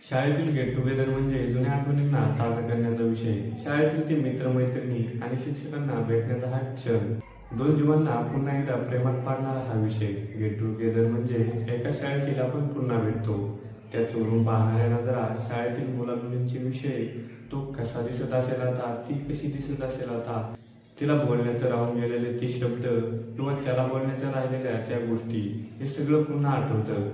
शाळेतील get together म्हणजे जुन्या आठवणींना ताजा करण्याचा विषय. शाळेतील ते मित्रमैत्रिणी आणि शिक्षकांना भेटण्याचा हा क्षण दोन जीवांना पुन्हा एकदा प्रेमात पाडणारा हा विषय. गेट टुगेदर म्हणजे एका शाळेतील आपण पुन्हा भेटतो, त्या चोरून पाहणाऱ्या नजरा, शाळेतील मुलामुलींचे विषय, तो कसा दिसत असेल आता, ती कशी दिसत असेल आता, तिला बोलण्याचं राहून गेलेले ते शब्द किंवा त्याला बोलण्याच्या राहिलेल्या त्या गोष्टी, हे सगळं पुन्हा आठवतं.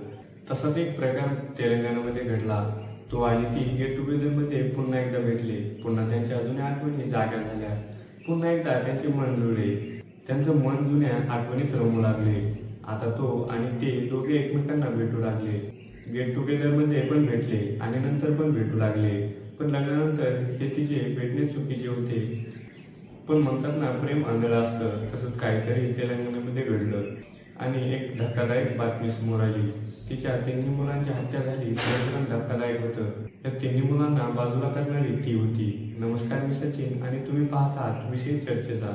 तसाच एक प्रकार तेलंगणामध्ये घडला. तो आणि ती गेट टुगेदरमध्ये पुन्हा एकदा भेटले. पुन्हा त्यांच्या जुन्या आठवणी जाग्या झाल्या. पुन्हा एकदा त्यांचे मन जुळले. त्यांचं मन जुन्या आठवणीत रमू लागले. आता तो आणि ते दोघे एकमेकांना भेटू लागले. गेट टुगेदरमध्ये पण भेटले आणि नंतर पण भेटू लागले. पण लग्नानंतर हे तिचे भेटणे चुकीचे होते. पण म्हणतात ना, प्रेम आंधळं असतं. तसंच काहीतरी तेलंगणामध्ये घडलं आणि एक धक्कादायक बातमी समोर आली. तिच्या तिन्ही मुलांची हत्या झाली. हे धक्कादायक होतं. या तिन्ही मुलांना बाजूला करणारी ती होती. नमस्कार, मी सचिन आणि तुम्ही पाहतात विषय चर्चेचा.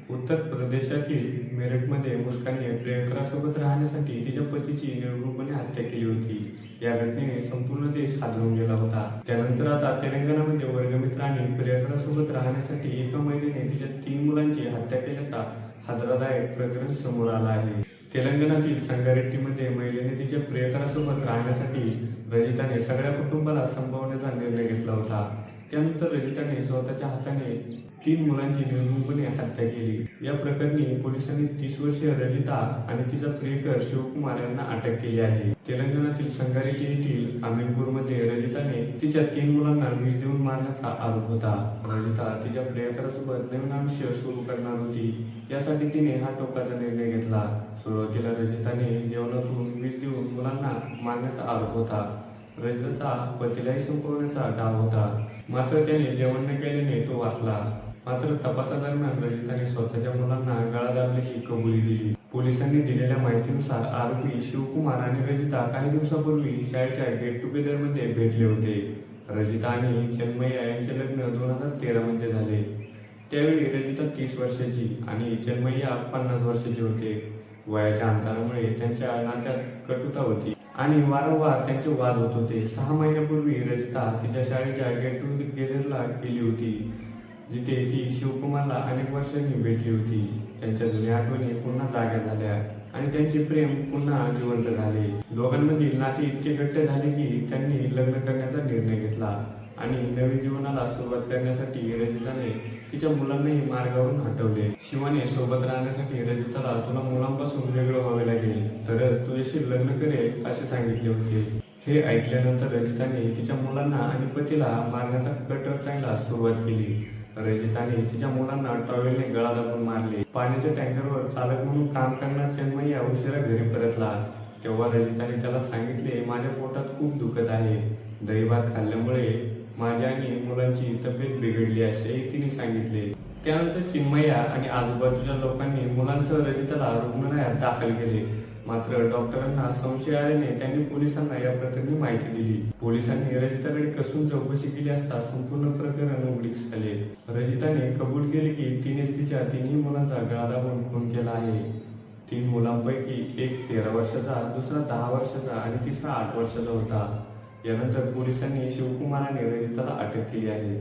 उत्तर प्रदेशातील मेरठमध्ये मुस्कानने प्रियकरासोबत राहण्यासाठी तिच्या पतीची निर्घृणपणे हत्या केली होती. या घटनेने संपूर्ण देश हादरून गेला होता. त्यानंतर आता तेलंगणामध्ये वर्गमित्र आणि प्रियकरासोबत राहण्यासाठी एका महिलेने तिच्या 3 मुलांची हत्या केल्याचा हादरादायक प्रकरण समोर आला आहे. तेलंगणातील संगारेड्डीमध्ये महिलेने तिच्या प्रियकरासोबत राहण्यासाठी रजिताने सगळ्या कुटुंबाला संपवण्याचा निर्णय घेतला होता. त्यानंतर रजिताने स्वतःच्या हाताने 3 मुलांची निर्घृणपणे हत्या केली. या प्रकरणी पोलिसांनी 30 वर्षीय रजिता आणि तिचा प्रियकर शिवकुमार यांना अटक केली आहे. तेलंगणातील संगारेड्डी येथील अमीनपूरमध्ये रजिताने तिच्या 3 मुलांना विष देऊन मारण्याचा आरोप होता. रजिता तिच्या प्रियकरासोबत नवीन आयुष्य सुरू करणार होती. यासाठी तिने हा टोकाचा निर्णय घेतला. सुरुवातीला रजिताने जेवणातून विष देऊन मुलांना मारण्याचा आरोप होता. रजिताचा पतीलाही संपवण्याचा डाव होता. मात्र त्याने जेवण न केल्याने तो वाचला. मात्र तपासादरम्यान रजिताने स्वतःच्या मुलांना गळा दाबल्याची कबुली दिली. पोलिसांनी दिलेल्या माहितीनुसार आरोपी शिवकुमार आणि रजिता काही दिवसापूर्वी शाळेच्या गेट टुगेदरमध्ये भेटले होते. रजिता आणि चिन्मय्या यांचे लग्न 2013 मध्ये झाले. त्यावेळी रजिता 30 वर्षाची आणि चिन्मय्या 50 वर्षाची होते. वयाच्या अंतरामुळे त्यांच्या नात्यात कटुता होती आणि वारंवार त्यांचे वाद होत होते. 6 महिन्यापूर्वी रजिता तिच्या शाळेच्या गेट टुगेदरला गेली होती, जिथे ती शिवकुमारला अनेक वर्षांनी भेटली होती. त्यांच्या जुन्या आठवणी पुन्हा जाग्या झाल्या आणि त्यांचे प्रेम पुन्हा जिवंत झाले. दोघांमधील नाते इतके घट्ट झाले की त्यांनी लग्न करण्याचा निर्णय घेतला आणि नवीन जीवनाला सुरुवात करण्यासाठी रजिताने तिच्या मुलांनाही मार्गावरून हटवले. शिवाने सोबत राहण्यासाठी रजिताला तुला मुलांपासून वेगळं व्हावे लागेल, तरच तुझ्याशी लग्न करेल असे सांगितले होते. हे ऐकल्यानंतर रजिताने तिच्या मुलांना आणि पतीला मारण्याचा कट रचायला सुरुवात केली. रजिताने तिच्या मुलांना टॉवेलने गळा दाबून मारले. पाण्याच्या टँकरवर चालक म्हणून काम करणारा चिन्मय्या उशिरा घरी परतला. तेव्हा रजिताने त्याला सांगितले, माझ्या पोटात खूप दुखत आहे. दही भात खाल्ल्यामुळे माझ्या आणि मुलांची तब्येत बिघडली असे तिने सांगितले. त्यानंतर चिन्मय्या आणि आजूबाजूच्या लोकांनी मुलांसह रजिताला रुग्णालयात दाखल केले. मात्र डॉक्टरांना संशय आल्याने त्यांनी पोलिसांना या प्रकरणी माहिती दिली. पोलिसांनी रजिताकडे कसून चौकशी केली असता संपूर्ण प्रकरण उघडकीस आले. रजिताने कबूल केले की तिनेच तिच्या 3ही मुलांचा गळा दाबून खून केला आहे. 3 मुलांपैकी एक 13 वर्षाचा, दुसरा 10 वर्षाचा आणि तिसरा 8 वर्षाचा होता. यानंतर पोलिसांनी शिवकुमार आणि रजिताला अटक केली आहे.